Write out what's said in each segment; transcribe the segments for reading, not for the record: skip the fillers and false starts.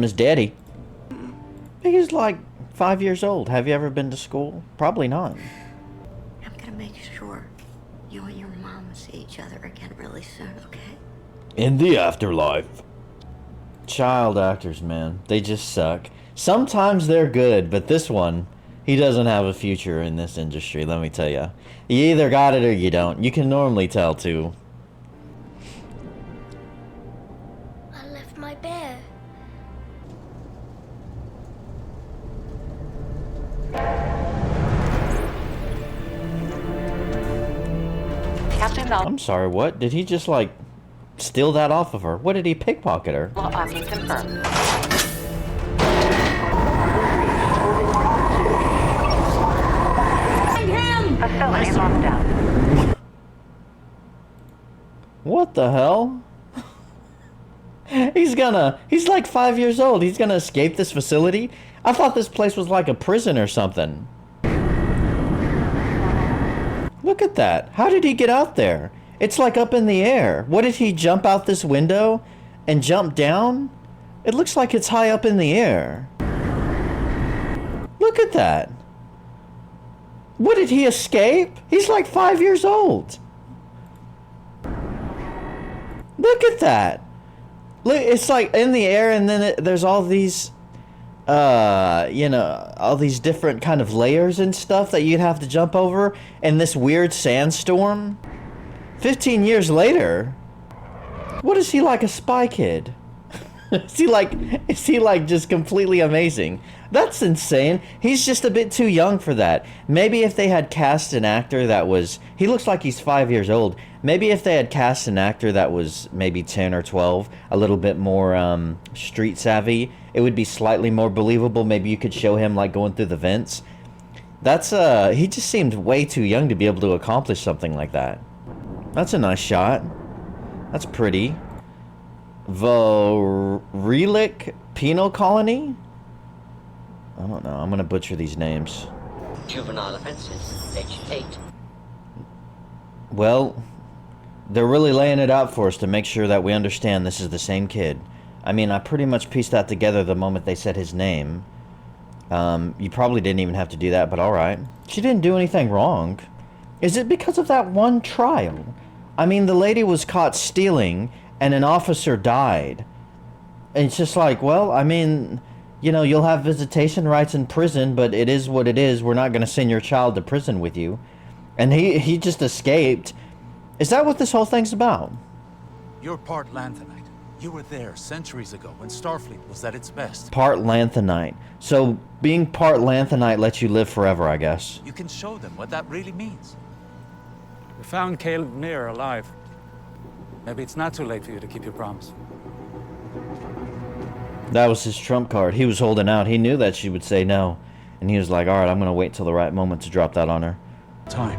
his daddy. He's like 5 years old. Have you ever been to school? Probably not. I'm gonna make sure you and your mom see each other again really soon, okay? In the afterlife. Child actors, man. They just suck. Sometimes they're good, but this one, he doesn't have a future in this industry, let me tell you. You either got it or you don't. You can normally tell, too. I left my bear. Captain I'm sorry, what? Did he just, like, steal that off of her? What did he pickpocket her? Locking confirmed. Facility lockdown. What the hell? He's like 5 years old. He's gonna escape this facility? I thought this place was like a prison or something. Look at that. How did he get out there? It's like up in the air. What, did he jump out this window and jump down? It looks like it's high up in the air. Look at that. What, did he escape? He's like 5 years old. Look at that. Look, it's like in the air, and then there's all these, you know, all these different kind of layers and stuff that you'd have to jump over, and this weird sandstorm. 15 years later, what is he, like a spy kid? Is he like just completely amazing? That's insane. He's just a bit too young for that. Maybe if they had cast an actor that was... He looks like he's 5 years old. Maybe if they had cast an actor that was maybe 10 or 12, a little bit more street savvy, it would be slightly more believable. Maybe you could show him like going through the vents. That's he just seemed way too young to be able to accomplish something like that. That's a nice shot. That's pretty. Relic Penal Colony? I don't know. I'm gonna butcher these names. Juvenile offenses, age 8. Well, they're really laying it out for us to make sure that we understand this is the same kid. I mean, I pretty much pieced that together the moment they said his name. You probably didn't even have to do that, but alright. She didn't do anything wrong. Is it because of that one trial? I mean, the lady was caught stealing, and an officer died. And it's just like, well, I mean... You know, you'll have visitation rights in prison, but it is what it is. We're not going to send your child to prison with you. And he just escaped. Is that what this whole thing's about? You're part Lanthanite. You were there centuries ago when Starfleet was at its best. Part Lanthanite. So, being part Lanthanite lets you live forever, I guess. You can show them what that really means. We found Caleb Meir alive. Maybe it's not too late for you to keep your promise. That was his trump card. He was holding out. He knew that she would say no. And he was like, alright, I'm going to wait till the right moment to drop that on her. Time.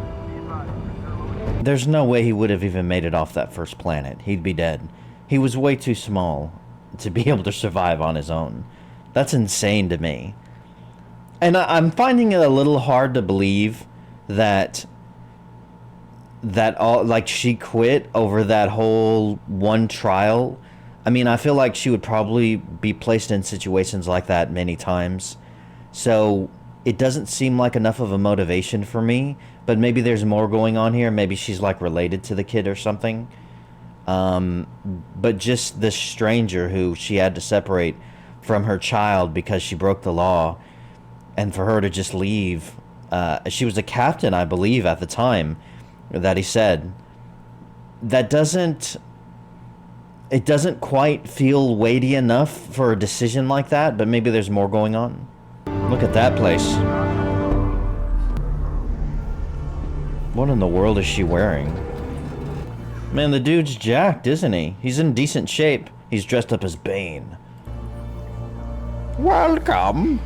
There's no way he would have even made it off that first planet. He'd be dead. He was way too small to be able to survive on his own. That's insane to me. And I'm finding it a little hard to believe that all, like, she quit over that whole one trial. I mean, I feel like she would probably be placed in situations like that many times. So it doesn't seem like enough of a motivation for me. But maybe there's more going on here. Maybe she's like related to the kid or something. But just this stranger who she had to separate from her child because she broke the law. And for her to just leave. She was a captain, I believe, at the time that he said. That doesn't... It doesn't quite feel weighty enough for a decision like that, but maybe there's more going on. Look at that place. What in the world is she wearing? Man, the dude's jacked, isn't he? He's in decent shape. He's dressed up as Bane. Welcome.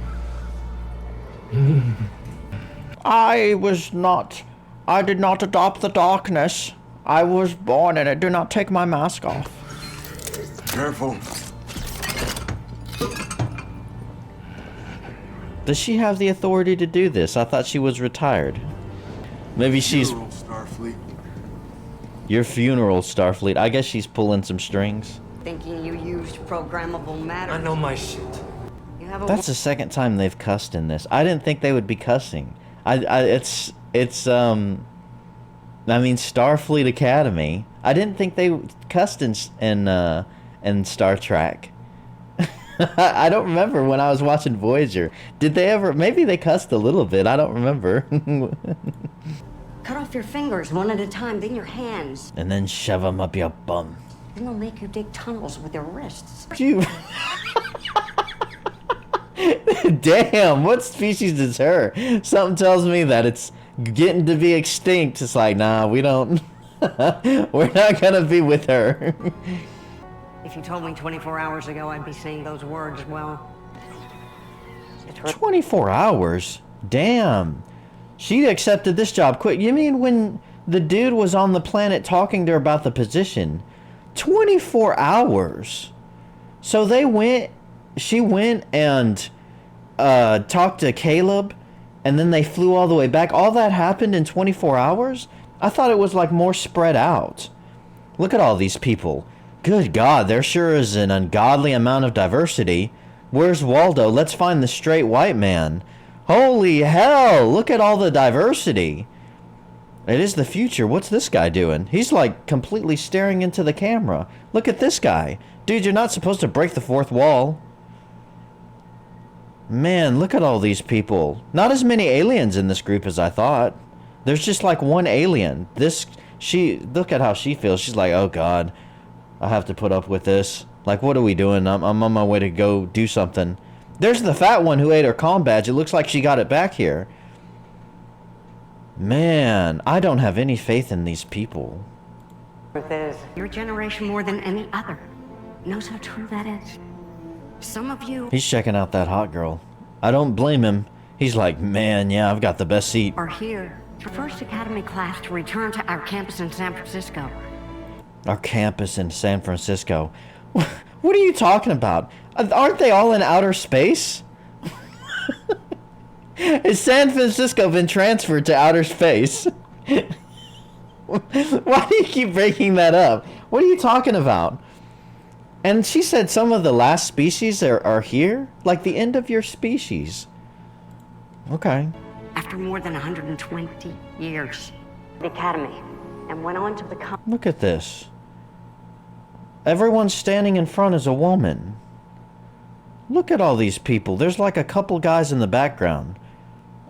I did not adopt the darkness. I was born in it. Do not take my mask off. Careful. Does she have the authority to do this? I thought she was retired. Maybe she's... Funeral, Starfleet. Your funeral, Starfleet. I guess she's pulling some strings. Thinking you used programmable matter. I know my shit. You have a That's the second time they've cussed in this. I didn't think they would be cussing. It's I mean, Starfleet Academy. I didn't think they cussed in Star Trek. I don't remember when I was watching Voyager. Did they ever? Maybe they cussed a little bit. I don't remember. Cut off your fingers one at a time, then your hands. And then shove them up your bum. Then they'll make you dig tunnels with your wrists. You. Damn, what species is her? Something tells me that it's getting to be extinct. It's like, nah, we don't. We're not gonna be with her. If you told me 24 hours ago I'd be saying those words, well... It's 24 hours? Damn. She accepted this job quick. You mean when the dude was on the planet talking to her about the position? 24 hours. So she went and talked to Caleb, and then they flew all the way back. All that happened in 24 hours? I thought it was like more spread out. Look at all these people. Good God, there sure is an ungodly amount of diversity. Where's Waldo? Let's find the straight white man. Holy hell, look at all the diversity. It is the future. What's this guy doing? He's like completely staring into the camera. Look at this guy. Dude, you're not supposed to break the fourth wall. Man, look at all these people. Not as many aliens in this group as I thought. There's just like one alien. Look at how she feels. She's like, oh God, I have to put up with this. Like, what are we doing? I'm on my way to go do something. There's the fat one who ate her comm badge. It looks like she got it back here. Man, I don't have any faith in these people. Truth is, your generation more than any other knows how true that is. Some of you He's checking out that hot girl. I don't blame him. He's like, man, yeah, I've got the best seat. are here. The first Academy class to return to our campus in San Francisco. Our campus in San Francisco. What are you talking about? Aren't they all in outer space? Has San Francisco been transferred to outer space? Why do you keep breaking that up? What are you talking about? And she said some of the last species are here? Like the end of your species. Okay. After more than 120 years, the Academy, and went on to become... Look at this. Everyone standing in front is a woman. Look at all these people. There's like a couple guys in the background.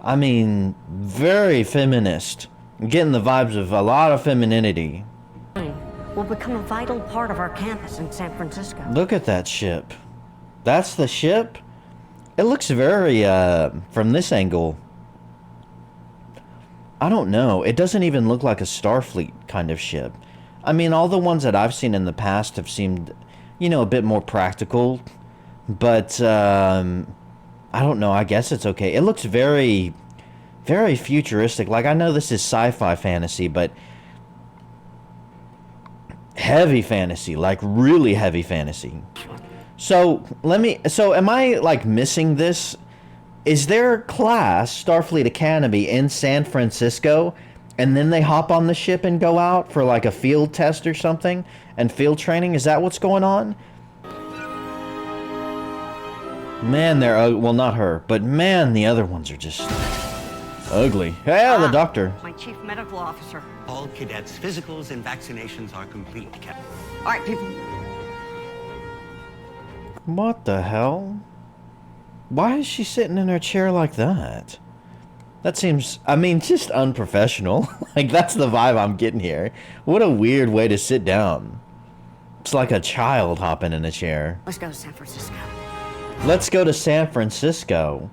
I mean, very feminist. I'm getting the vibes of a lot of femininity. will become a vital part of our campus in San Francisco. Look at that ship. That's the ship? It looks very, from this angle, I don't know. It doesn't even look like a Starfleet kind of ship. I mean, all the ones that I've seen in the past have seemed, you know, a bit more practical. But, I don't know. I guess it's okay. It looks very, very futuristic. Like, I know this is sci-fi fantasy, but heavy fantasy. Like, really heavy fantasy. So, am I, like, missing this? Is their class, Starfleet Academy, in San Francisco, and then they hop on the ship and go out for, like, a field test or something, and field training? Is that what's going on? Man, they're, well, not her, but man, the other ones are just ugly. Yeah, the doctor. My chief medical officer. All cadets' physicals and vaccinations are complete, Captain. All right, people. What the hell? Why is she sitting in her chair like that? That seems, I mean, just unprofessional. Like, that's the vibe I'm getting here. What a weird way to sit down. It's like a child hopping in a chair. Let's go to San Francisco. Let's go to San Francisco.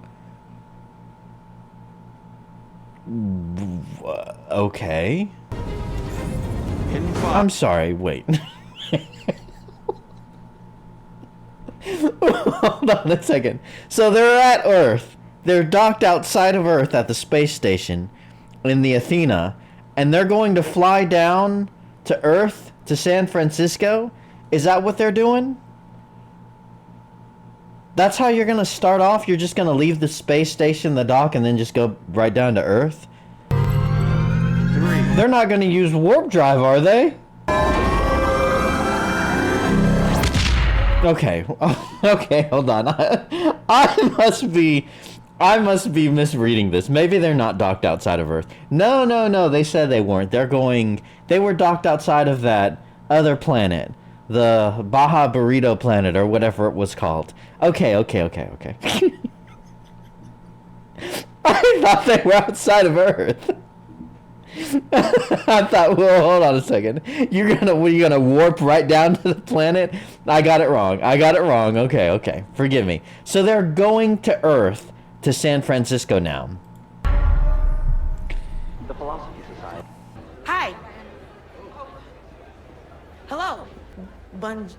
Okay. I'm sorry, wait. Hold on a second. So they're at Earth. They're docked outside of Earth at the space station in the Athena, and they're going to fly down to Earth, to San Francisco? Is that what they're doing? That's how you're going to start off? You're just going to leave the space station, the dock, and then just go right down to Earth? They're not going to use warp drive, are they? Okay. Okay, hold on. I must be misreading this. Maybe they're not docked outside of Earth. No, no, no. They said they weren't. They were docked outside of that other planet. The Baja Burrito planet or whatever it was called. Okay. I thought they were outside of Earth. I thought, well, hold on a second. Were you gonna warp right down to the planet? I got it wrong. Okay. Forgive me. So they're going to Earth, to San Francisco now. The Philosophy Society. Hi. Hello. Bunj.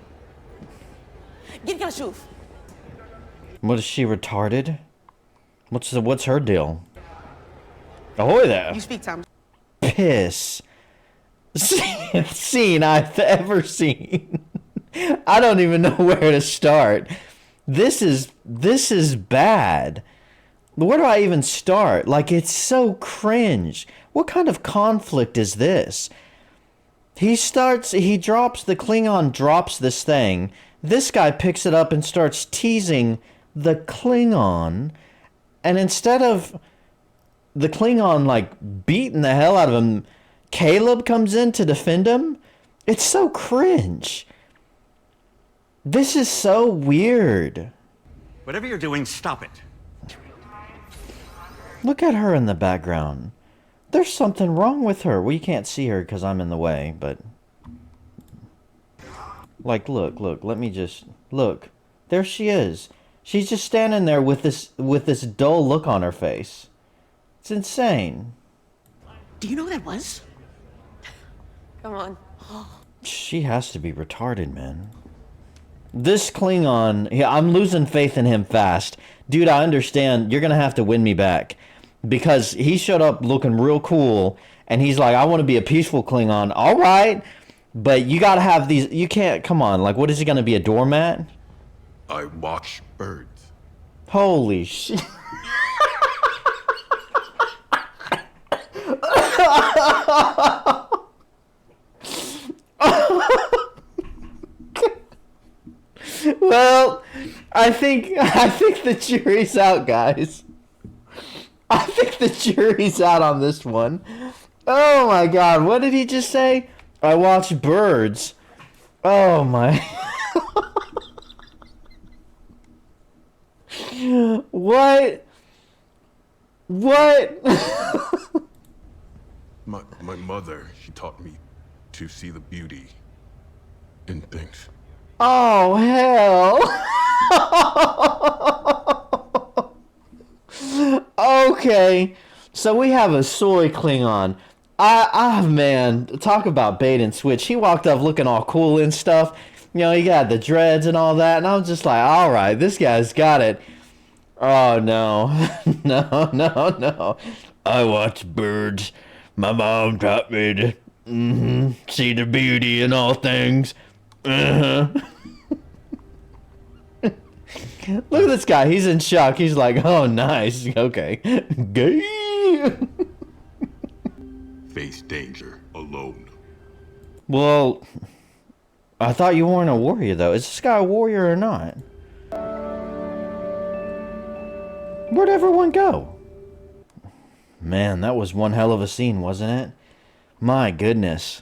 Get your shoes. What is she, retarded? What's her deal? Ahoy there. You speak, Tom. Piss scene I've ever seen. I don't even know where to start. This is bad. Where do I even start? Like, it's so cringe. What kind of conflict is this? The Klingon drops this thing. This guy picks it up and starts teasing the Klingon. And instead of the Klingon, like, beating the hell out of him, Caleb comes in to defend him? It's so cringe. This is so weird. Whatever you're doing, stop it. Look at her in the background. There's something wrong with her. Well, you can't see her because I'm in the way, but... Like, look, let me just... Look. There she is. She's just standing there with this dull look on her face. It's insane. Do you know who that was? Come on. She has to be retarded, man. This Klingon... Yeah, I'm losing faith in him fast. Dude, I understand. You're gonna have to win me back. Because he showed up looking real cool, and he's like, I want to be a peaceful Klingon. All right, but you gotta have these... You can't... Come on, like, what is he gonna be, a doormat? I watch birds. Holy shit. Well, I think the jury's out, guys. I think the jury's out on this one. Oh my god, what did he just say? I watch birds. Oh my. What? My mother, she taught me to see the beauty in things. Oh, hell. Okay, so we have a soy Klingon. Man, talk about bait and switch. He walked up looking all cool and stuff. You know, he got the dreads and all that, and I was just like, all right, this guy's got it. Oh, no. No. I watch birds. My mom taught me to see the beauty in all things. Look at this guy. He's in shock. He's like, oh, nice. Okay. Gay. Face danger alone. Well, I thought you weren't a warrior, though. Is this guy a warrior or not? Where'd everyone go? Man, that was one hell of a scene, wasn't it? My goodness.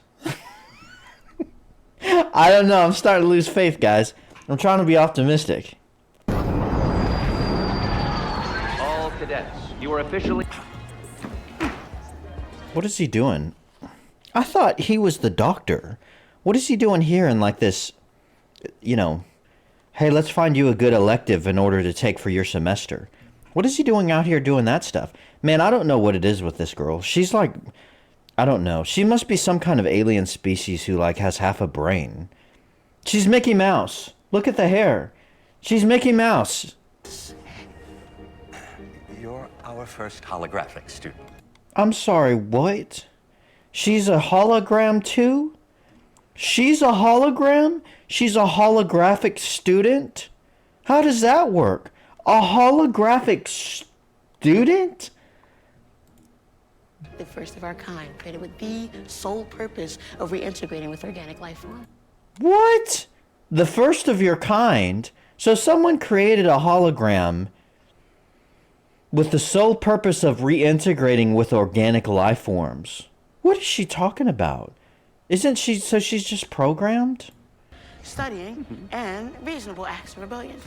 I don't know. I'm starting to lose faith, guys. I'm trying to be optimistic. All cadets, you are officially... What is he doing? I thought he was the doctor. What is he doing here in like this, you know, hey, let's find you a good elective in order to take for your semester. What is he doing out here doing that stuff? Man, I don't know what it is with this girl. She's like, I don't know. She must be some kind of alien species who like has half a brain. She's Mickey Mouse. Look at the hair. She's Mickey Mouse. You're our first holographic student. I'm sorry, what? She's a hologram too? She's a hologram? She's a holographic student? How does that work? A holographic student? The first of our kind, created with the sole purpose of reintegrating with organic life form. What? The first of your kind. So someone created a hologram with the sole purpose of reintegrating with organic life forms. What is she talking about? Isn't she, so she's just programmed? Studying and reasonable acts of rebellion.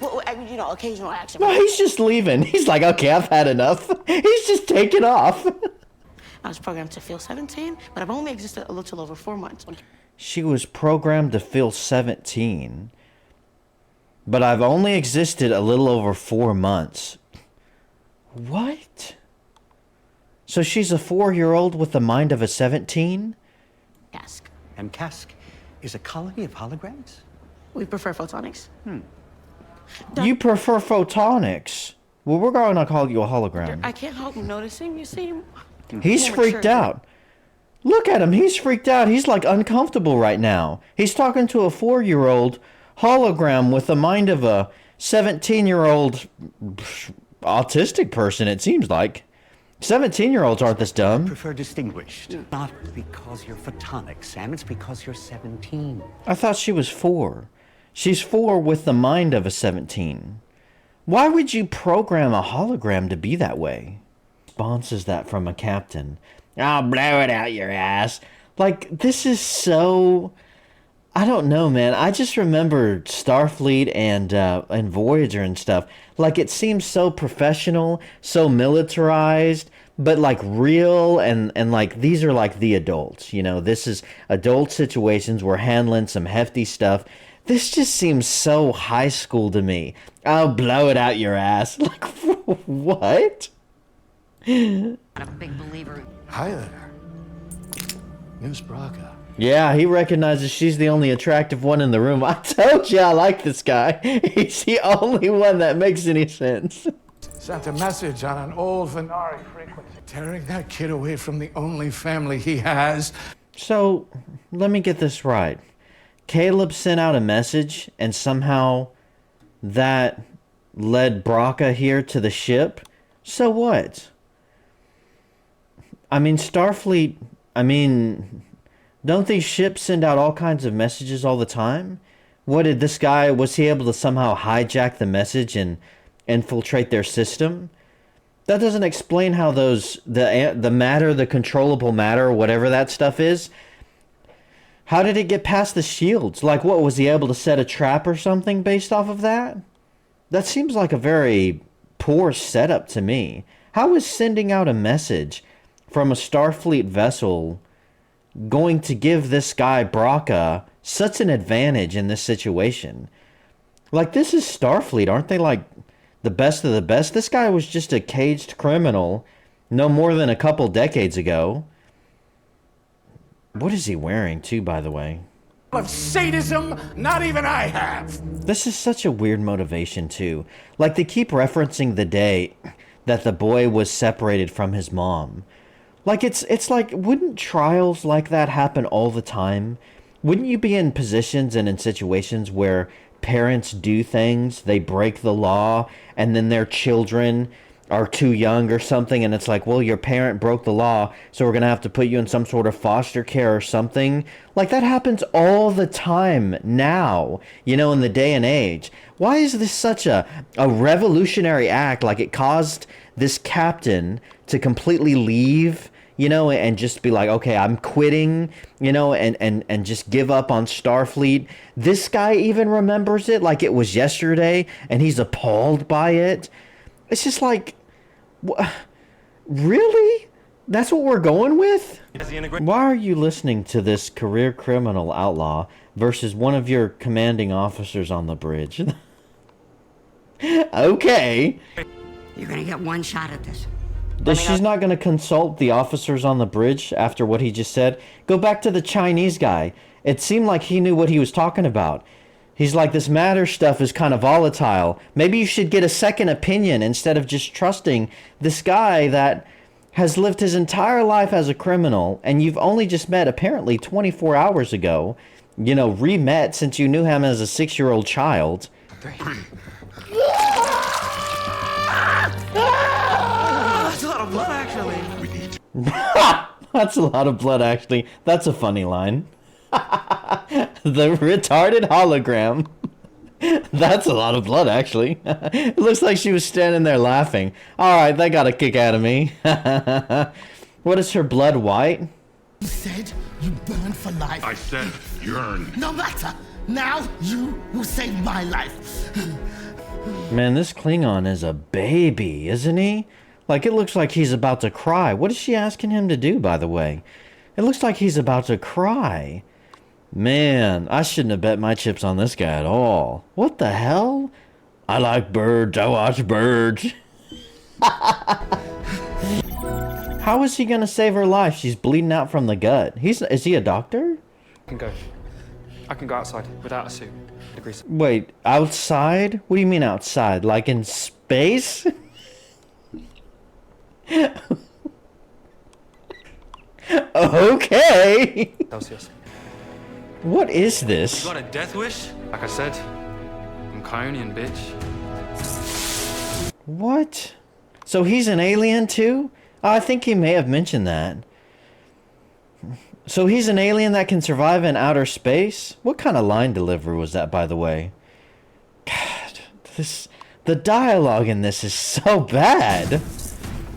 Well, you know, occasional acts of No, he's just leaving. He's like, okay, I've had enough. He's just taking off. I was programmed to feel 17, but I've only existed a little over 4 months. She was programmed to feel 17, but I've only existed a little over 4 months. What? So she's a 4-year-old with the mind of a 17? Cask. And Cask is a colony of holograms? We prefer photonics. You prefer photonics? Well, we're going to call you a hologram. I can't help noticing you seem He's more freaked mature. out. Look at him. He's freaked out. He's like uncomfortable right now. He's talking to a 4-year-old hologram with the mind of a 17-year-old autistic person, it seems like. 17-year-olds aren't this I dumb. prefer distinguished. Not because you're photonic, Sam. It's because you're 17. I thought she was 4. She's 4 with the mind of a 17. Why would you program a hologram to be that way? Response is that from a captain. I'll blow it out your ass. Like, this is so... I don't know, man. I just remember Starfleet and Voyager and stuff. Like, it seems so professional, so militarized, but like real, and like these are like the adults. You know, this is adult situations. We're handling some hefty stuff. This just seems so high school to me. I'll blow it out your ass. Like, what? I'm a big believer. Hi there. Miss Braga. Yeah, he recognizes she's the only attractive one in the room. I told you I like this guy. He's the only one that makes any sense. Sent a message on an old Venari frequency, tearing that kid away from the only family he has. So, let me get this right. Caleb sent out a message, and somehow that led Braca here to the ship? So what? I mean, Starfleet, don't these ships send out all kinds of messages all the time? What did this guy, was he able to somehow hijack the message and infiltrate their system? That doesn't explain how the matter, the controllable matter, whatever that stuff is, how did it get past the shields? Like, what, was he able to set a trap or something based off of that? That seems like a very poor setup to me. How is sending out a message from a Starfleet vessel going to give this guy Braca such an advantage in this situation? Like, this is Starfleet. Aren't they like the best of the best? This guy was just a caged criminal no more than a couple decades ago. What is he wearing too, by the way? Of sadism, not even I have. This is such a weird motivation too. Like, they keep referencing the day that the boy was separated from his mom. Like, it's like, wouldn't trials like that happen all the time? Wouldn't you be in positions and in situations where parents do things, they break the law, and then their children are too young or something, and it's like, well, your parent broke the law, so we're gonna have to put you in some sort of foster care or something? Like, that happens all the time now, you know, in the day and age. Why is this such a revolutionary act? Like, it caused this captain to completely leave, you know, and just be like, okay, I'm quitting, you know, and just give up on Starfleet. This guy even remembers it like it was yesterday, and he's appalled by it. It's just like, really? That's what we're going with? Why are you listening to this career criminal outlaw versus one of your commanding officers on the bridge? Okay. You're gonna get one shot at this. She's not going to consult the officers on the bridge after what he just said? Go back to the Chinese guy. It seemed like he knew what he was talking about. He's like, this matter stuff is kind of volatile. Maybe you should get a second opinion instead of just trusting this guy that has lived his entire life as a criminal, and you've only just met apparently 24 hours ago. You know, re-met since you knew him as a 6-year-old child. That's a lot of blood, actually. That's a lot of blood, actually. That's a funny line. The retarded hologram. That's a lot of blood, actually. It looks like she was standing there laughing. Alright, that got a kick out of me. What is her blood white? You said you burn for life. I said yearn. No matter. Now you will save my life. Man, this Klingon is a baby, isn't he? Like, it looks like he's about to cry. What is she asking him to do, by the way? It looks like he's about to cry. Man, I shouldn't have bet my chips on this guy at all. What the hell? I like birds. I watch birds. How is he gonna save her life? She's bleeding out from the gut. Is he a doctor? I can go outside without a suit. Degrees. Wait, outside? What do you mean outside? Like in space? Okay. Celsius. What is this? You got a death wish? Like I said, I'm Kyonian, bitch. What? So he's an alien too? Oh, I think he may have mentioned that. So he's an alien that can survive in outer space? What kind of line delivery was that, by the way? God, the dialogue in this is so bad.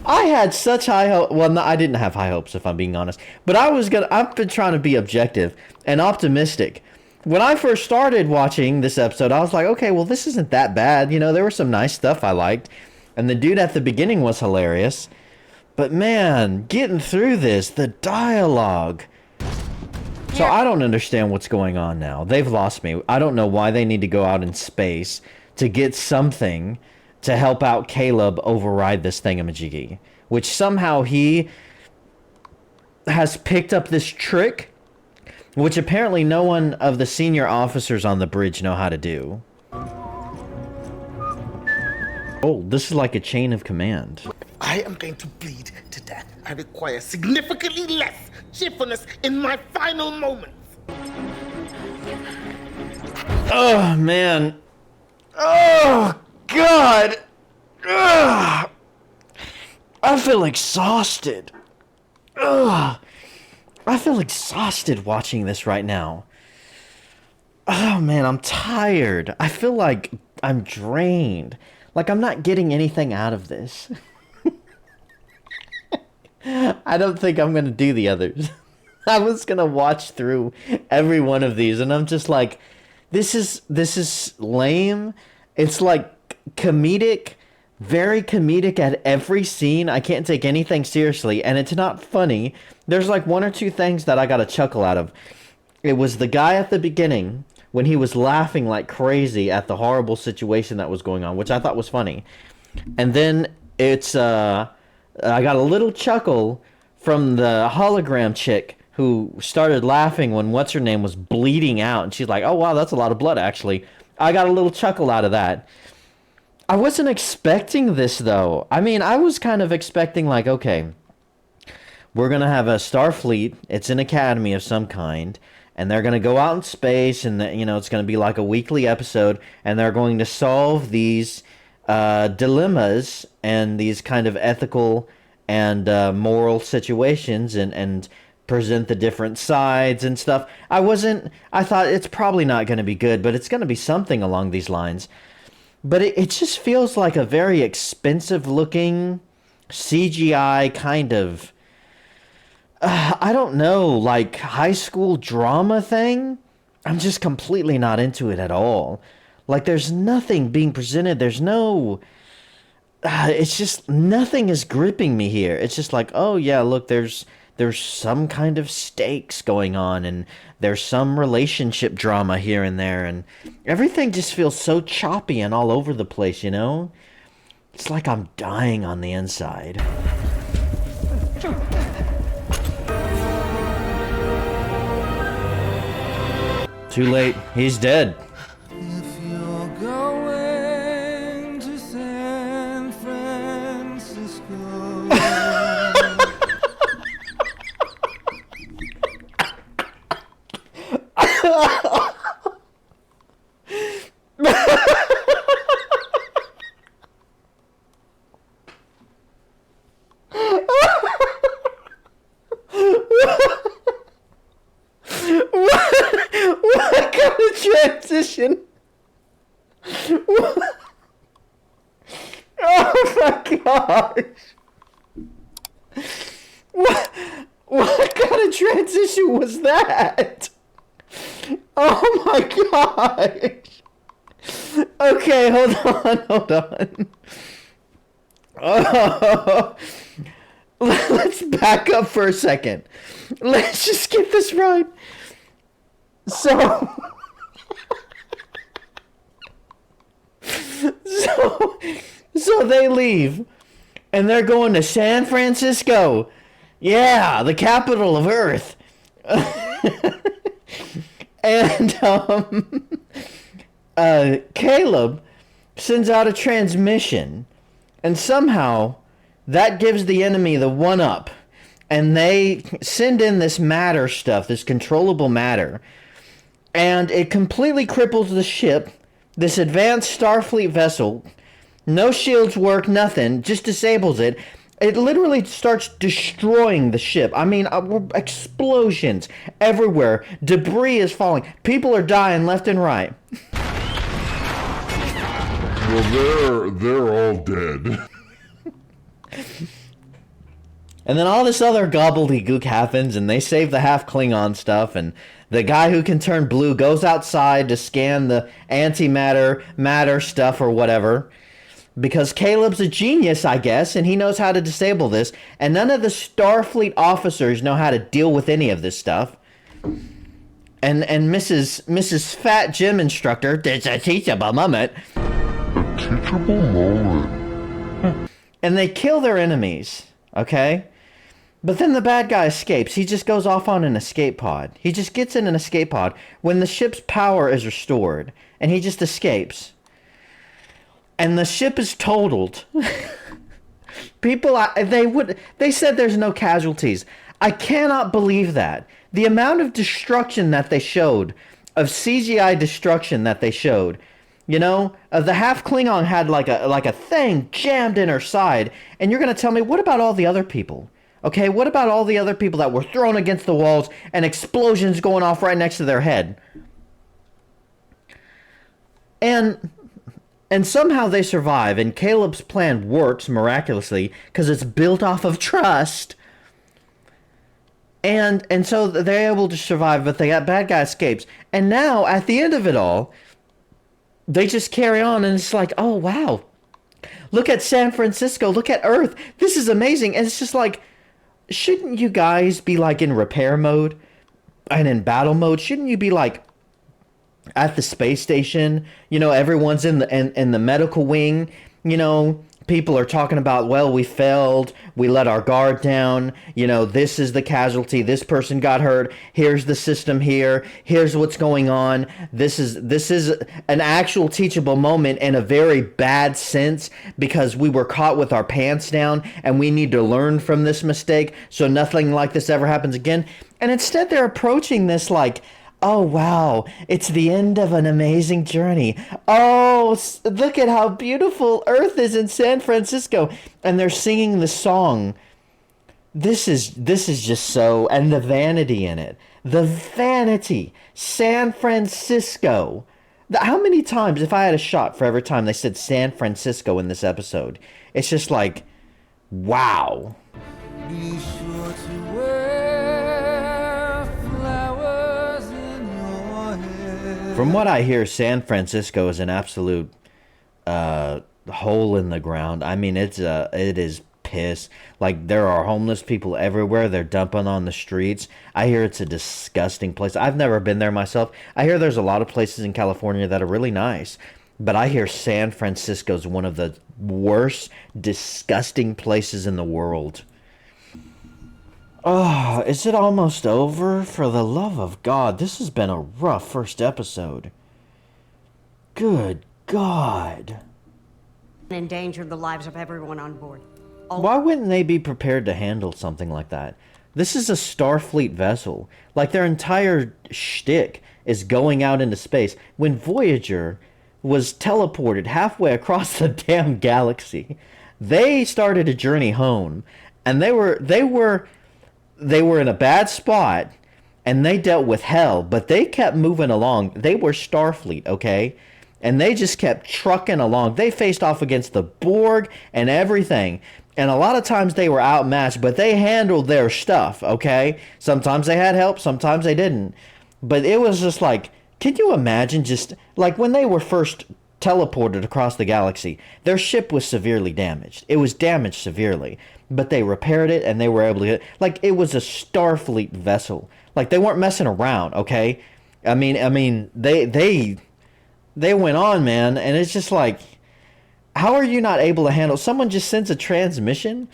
I had such high hopes. Well, no, I didn't have high hopes, if I'm being honest. But I've been trying to be objective and optimistic. When I first started watching this episode, I was like, okay, well, this isn't that bad. You know, there was some nice stuff I liked. And the dude at the beginning was hilarious. But man, getting through this, the dialogue. So I don't understand what's going on now. They've lost me. I don't know why they need to go out in space to get something to help out Caleb override this thingamajiggy. Which somehow he has picked up this trick, which apparently no one of the senior officers on the bridge know how to do. Oh, this is like a chain of command. I am going to bleed to death. I require significantly less cheerfulness in my final moments. Oh, man. Oh, God. Ugh. I feel exhausted. Ugh. I feel exhausted watching this right now. Oh, man, I'm tired. I feel like I'm drained. Like I'm not getting anything out of this. I don't think I'm going to do the others. I was going to watch through every one of these and I'm just like, this is lame. It's like comedic, very comedic at every scene. I can't take anything seriously and it's not funny. There's like one or two things that I got a chuckle out of. It was the guy at the beginning when he was laughing like crazy at the horrible situation that was going on, which I thought was funny. And then it's I got a little chuckle from the hologram chick who started laughing when what's-her-name was bleeding out. And she's like, oh, wow, that's a lot of blood, actually. I got a little chuckle out of that. I wasn't expecting this, though. I mean, I was kind of expecting, like, okay, we're going to have a Starfleet. It's an academy of some kind. And they're going to go out in space. And, you know, it's going to be like a weekly episode. And they're going to solve these dilemmas and these kind of ethical and moral situations and present the different sides and stuff. I thought it's probably not going to be good, but it's going to be something along these lines. But it just feels like a very expensive looking CGI kind of, I don't know, like high school drama thing. I'm just completely not into it at all. Like there's nothing being presented. There's no, it's just nothing is gripping me here. It's just like, oh yeah, look, there's some kind of stakes going on and there's some relationship drama here and there and everything just feels so choppy and all over the place, you know? It's like I'm dying on the inside. Too late. He's dead. If you're going to San Francisco. What explosion. Oh my gosh. What kind of transition was that? Oh my gosh. Okay, hold on. Oh. Let's back up for a second. Let's just get this right. So they leave, and they're going to San Francisco. Yeah, the capital of Earth. And Caleb sends out a transmission, and somehow that gives the enemy the one-up, and they send in this matter stuff, this controllable matter, and it completely cripples the ship, this advanced Starfleet vessel. No shields work, nothing, just disables it. It literally starts destroying the ship. I mean, explosions everywhere. Debris is falling. People are dying left and right. Well, they're all dead. And then all this other gobbledygook happens, and they save the half Klingon stuff, and the guy who can turn blue goes outside to scan the matter stuff or whatever. Because Caleb's a genius, I guess, and he knows how to disable this, and none of the Starfleet officers know how to deal with any of this stuff. And Mrs. Fat Gym Instructor, it's a teachable moment. A teachable moment. And they kill their enemies, okay? But then the bad guy escapes. He just goes off on an escape pod. He just gets in an escape pod when the ship's power is restored, and he just escapes. And the ship is totaled. People, they said there's no casualties. I cannot believe that. The amount of destruction that they showed, of CGI destruction that they showed, you know, the half Klingon had like a thing jammed in her side, and you're gonna tell me, what about all the other people? Okay, what about all the other people that were thrown against the walls and explosions going off right next to their head? And somehow they survive, and Caleb's plan works miraculously because it's built off of trust. And so they're able to survive, but that bad guy escapes. And now, at the end of it all, they just carry on, and it's like, oh, wow. Look at San Francisco. Look at Earth. This is amazing. And it's just like, shouldn't you guys be, like, in repair mode and in battle mode? Shouldn't you be, like, at the space station? You know, everyone's in the medical wing. You know, people are talking about, well, we failed. We let our guard down. You know, this is the casualty. This person got hurt. Here's the system here. Here's what's going on. This is an actual teachable moment in a very bad sense, because we were caught with our pants down, and we need to learn from this mistake so nothing like this ever happens again. And instead they're approaching this like, oh, wow, it's the end of an amazing journey. Oh, look at how beautiful Earth is in San Francisco. And they're singing the song. This is just so, and the vanity in it. The vanity. San Francisco. How many times, if I had a shot for every time they said San Francisco in this episode, it's just like, wow. Be sure to wear flowers in your hair. From what I hear, San Francisco is an absolute hole in the ground. I mean, it is piss. Like, there are homeless people everywhere. They're dumping on the streets. I hear it's a disgusting place. I've never been there myself. I hear there's a lot of places in California that are really nice, but I hear San Francisco is one of the worst, disgusting places in the world. Oh, is it almost over? For the love of God, this has been a rough first episode. Good God. Endangered the lives of everyone on board. Why wouldn't they be prepared to handle something like that? This is a Starfleet vessel. Like, their entire shtick is going out into space. When Voyager was teleported halfway across the damn galaxy, they started a journey home, and they were in a bad spot, and they dealt with hell, but they kept moving along. They were Starfleet, okay? And they just kept trucking along. They faced off against the Borg and everything. And a lot of times they were outmatched, but they handled their stuff, okay? Sometimes they had help, sometimes they didn't. But it was just like, can you imagine just, like when they were first teleported across the galaxy, their ship was severely damaged. It was damaged severely. But they repaired it and they were able to get, like, it was a Starfleet vessel. Like, they weren't messing around, okay? I mean, they went on, man, and it's just like, how are you not able to handle, someone just sends a transmission,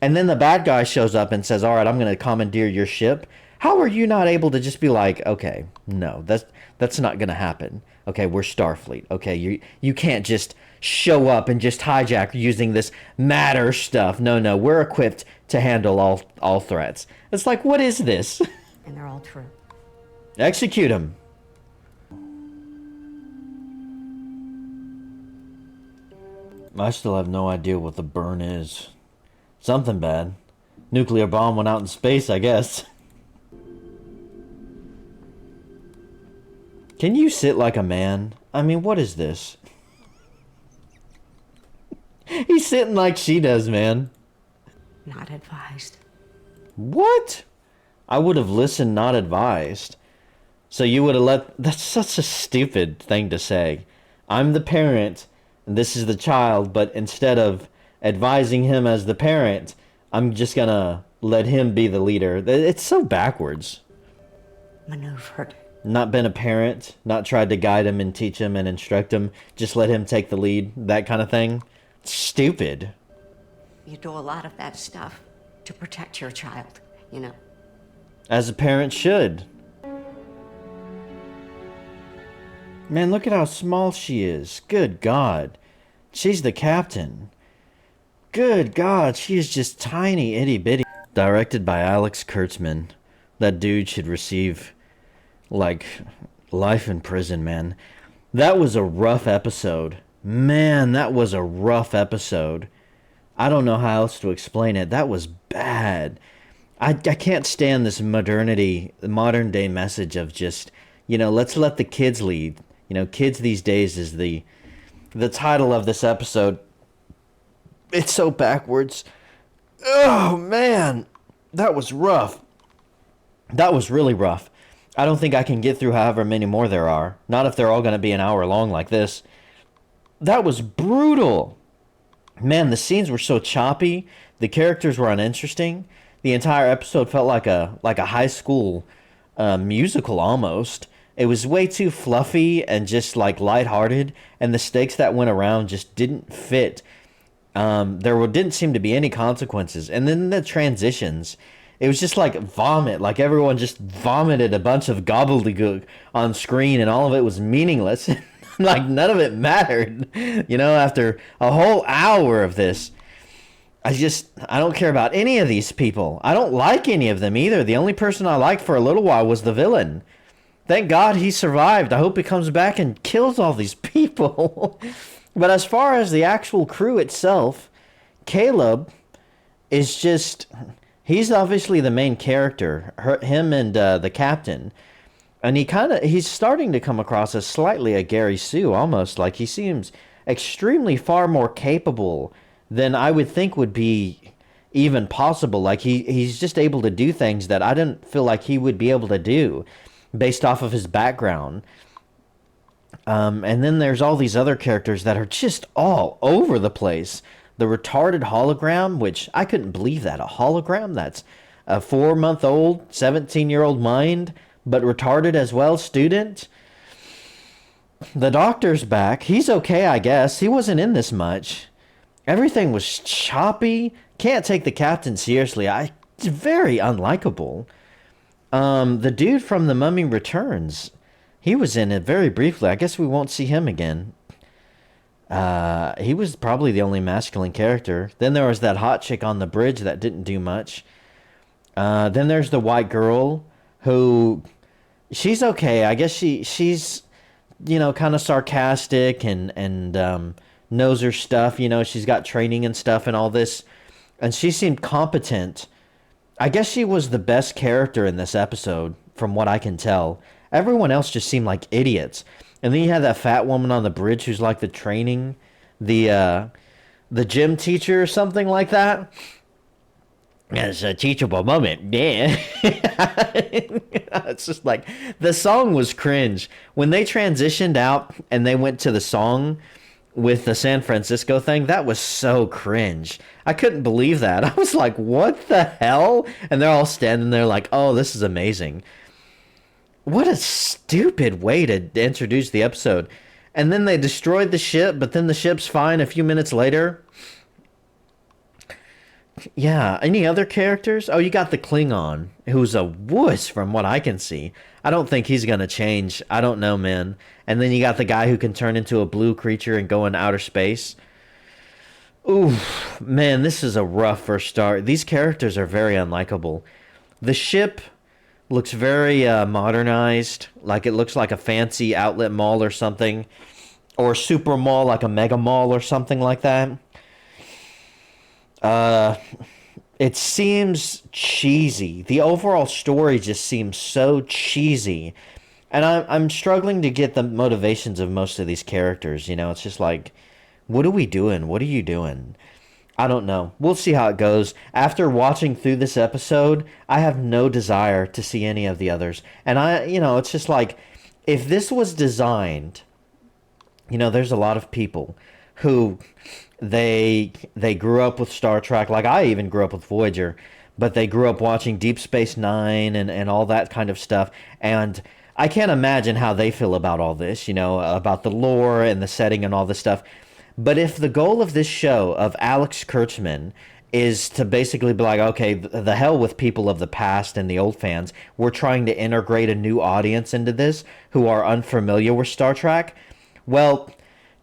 and then the bad guy shows up and says, all right, I'm going to commandeer your ship. How are you not able to just be like, okay, no, that's not going to happen. Okay, we're Starfleet. Okay, you can't just show up and just hijack using this matter stuff. No, we're equipped to handle all threats. It's like, what is this? And they're all true. Execute him. I still have no idea what the burn is. Something bad. Nuclear bomb went out in space, I guess. Can you sit like a man? I mean, what is this? He's sitting like she does, man. Not advised. What? I would have listened, not advised. So you would have let... That's such a stupid thing to say. I'm the parent, and this is the child, but instead of advising him as the parent, I'm just gonna let him be the leader. It's so backwards. Maneuvered. Not been a parent, not tried to guide him and teach him and instruct him, just let him take the lead, that kind of thing. Stupid. You do a lot of that stuff to protect your child, you know. As a parent should. Man, look at how small she is. Good God. She's the captain. Good God, she is just tiny, itty bitty. Directed by Alex Kurtzman. That dude should receive, like, life in prison, man. That was a rough episode. Man, that was a rough episode. I don't know how else to explain it. That was bad. I can't stand this modern day message of just, you know, let's let the kids lead. You know, kids these days is the title of this episode. It's so backwards. Oh, man. That was rough. That was really rough. I don't think I can get through however many more there are. Not if they're all going to be an hour long like this. That was brutal. Man, the scenes were so choppy. The characters were uninteresting. The entire episode felt like a high school musical almost. It was way too fluffy and just like lighthearted, and the stakes that went around just didn't fit. Didn't seem to be any consequences. And then the transitions, it was just like vomit. Like everyone just vomited a bunch of gobbledygook on screen, and all of it was meaningless. Like none of it mattered. You know, after a whole hour of this, I don't care about any of these people. I don't like any of them either. The only person I liked for a little while was the villain. Thank God he survived. I hope he comes back and kills all these people. But as far as the actual crew itself, Caleb is just... He's obviously the main character. Him and the captain. And he's starting to come across as slightly a Gary Sue, almost. Like he seems extremely far more capable than I would think would be even possible. Like he's just able to do things that I didn't feel like he would be able to do based off of his background. And then there's all these other characters that are just all over the place. The retarded hologram, which I couldn't believe that. A hologram that's a 4-month-old, 17-year-old mind, but retarded as well, student. The doctor's back. He's okay, I guess. He wasn't in this much. Everything was choppy. Can't take the captain seriously. It's very unlikable. The dude from The Mummy Returns, he was in it very briefly. I guess we won't see him again. He was probably the only masculine character. Then there was that hot chick on the bridge that didn't do much. Then there's the white girl who, she's okay. I guess she's, you know, kind of sarcastic and knows her stuff. You know, she's got training and stuff and all this. And she seemed competent. I guess she was the best character in this episode. from what I can tell. Everyone else just seemed like idiots. And then you had that fat woman on the bridge who's like the gym teacher or something like that. It's a teachable moment, yeah. It's just like, the song was cringe. When they transitioned out and they went to the song with the San Francisco thing, that was so cringe. I couldn't believe that. I was like, what the hell? And they're all standing there like, oh, this is amazing. What a stupid way to introduce the episode. And then they destroyed the ship, but then the ship's fine a few minutes later. Yeah, any other characters? Oh, you got the Klingon, who's a wuss from what I can see. I don't think he's gonna change. I don't know, man. And then you got the guy who can turn into a blue creature and go in outer space. Ooh, man, this is a rough first start. These characters are very unlikable. The ship looks very modernized, like it looks like a fancy outlet mall or something. Or a super mall, like a mega mall or something like that. It seems cheesy. The overall story just seems so cheesy. And I'm struggling to get the motivations of most of these characters, you know? It's just like, what are we doing? What are you doing? I don't know. We'll see how it goes. After watching through this episode, I have no desire to see any of the others. And it's just like, if this was designed, there's a lot of people who they grew up with Star Trek, like I even grew up with Voyager, but they grew up watching Deep Space Nine and all that kind of stuff, and I can't imagine how they feel about all this, about the lore and the setting and all this stuff. But if the goal of this show, of Alex Kurtzman, is to basically be like, okay, the hell with people of the past and the old fans, we're trying to integrate a new audience into this who are unfamiliar with Star Trek, well,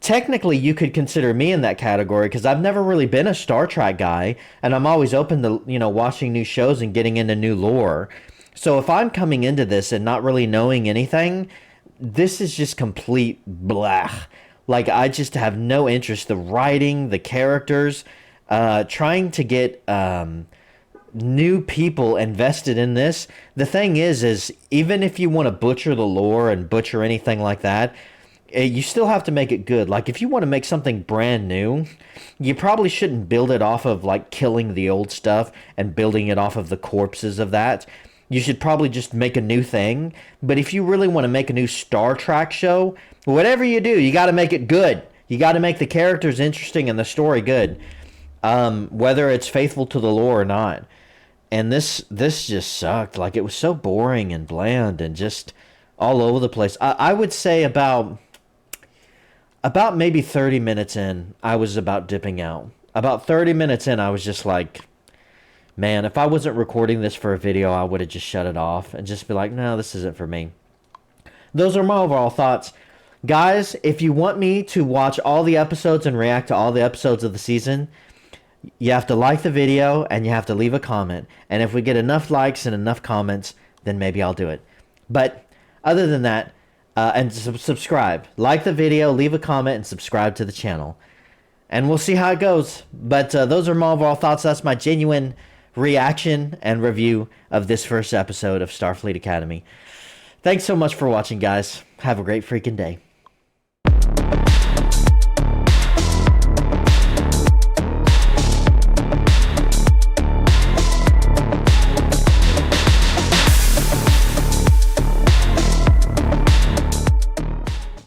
technically, you could consider me in that category because I've never really been a Star Trek guy, and I'm always open to, watching new shows and getting into new lore. So if I'm coming into this and not really knowing anything, this is just complete blah. Like, I just have no interest. The writing, the characters, trying to get new people invested in this. The thing is even if you want to butcher the lore and butcher anything like that, you still have to make it good. Like, if you want to make something brand new, you probably shouldn't build it off of, like, killing the old stuff and building it off of the corpses of that. You should probably just make a new thing. But if you really want to make a new Star Trek show, whatever you do, you got to make it good. You got to make the characters interesting and the story good, whether it's faithful to the lore or not. And this just sucked. Like, it was so boring and bland and just all over the place. I would say about maybe 30 minutes in, I was about dipping out. About 30 minutes in, I was just like, man, if I wasn't recording this for a video, I would have just shut it off and just be like, no, this isn't for me. Those are my overall thoughts. Guys, if you want me to watch all the episodes and react to all the episodes of the season, you have to like the video and you have to leave a comment. And if we get enough likes and enough comments, then maybe I'll do it. But other than that, and subscribe. Like the video, leave a comment, and subscribe to the channel. And we'll see how it goes. But those are my overall thoughts. That's my genuine reaction and review of this first episode of Starfleet Academy. Thanks so much for watching, guys. Have a great freaking day.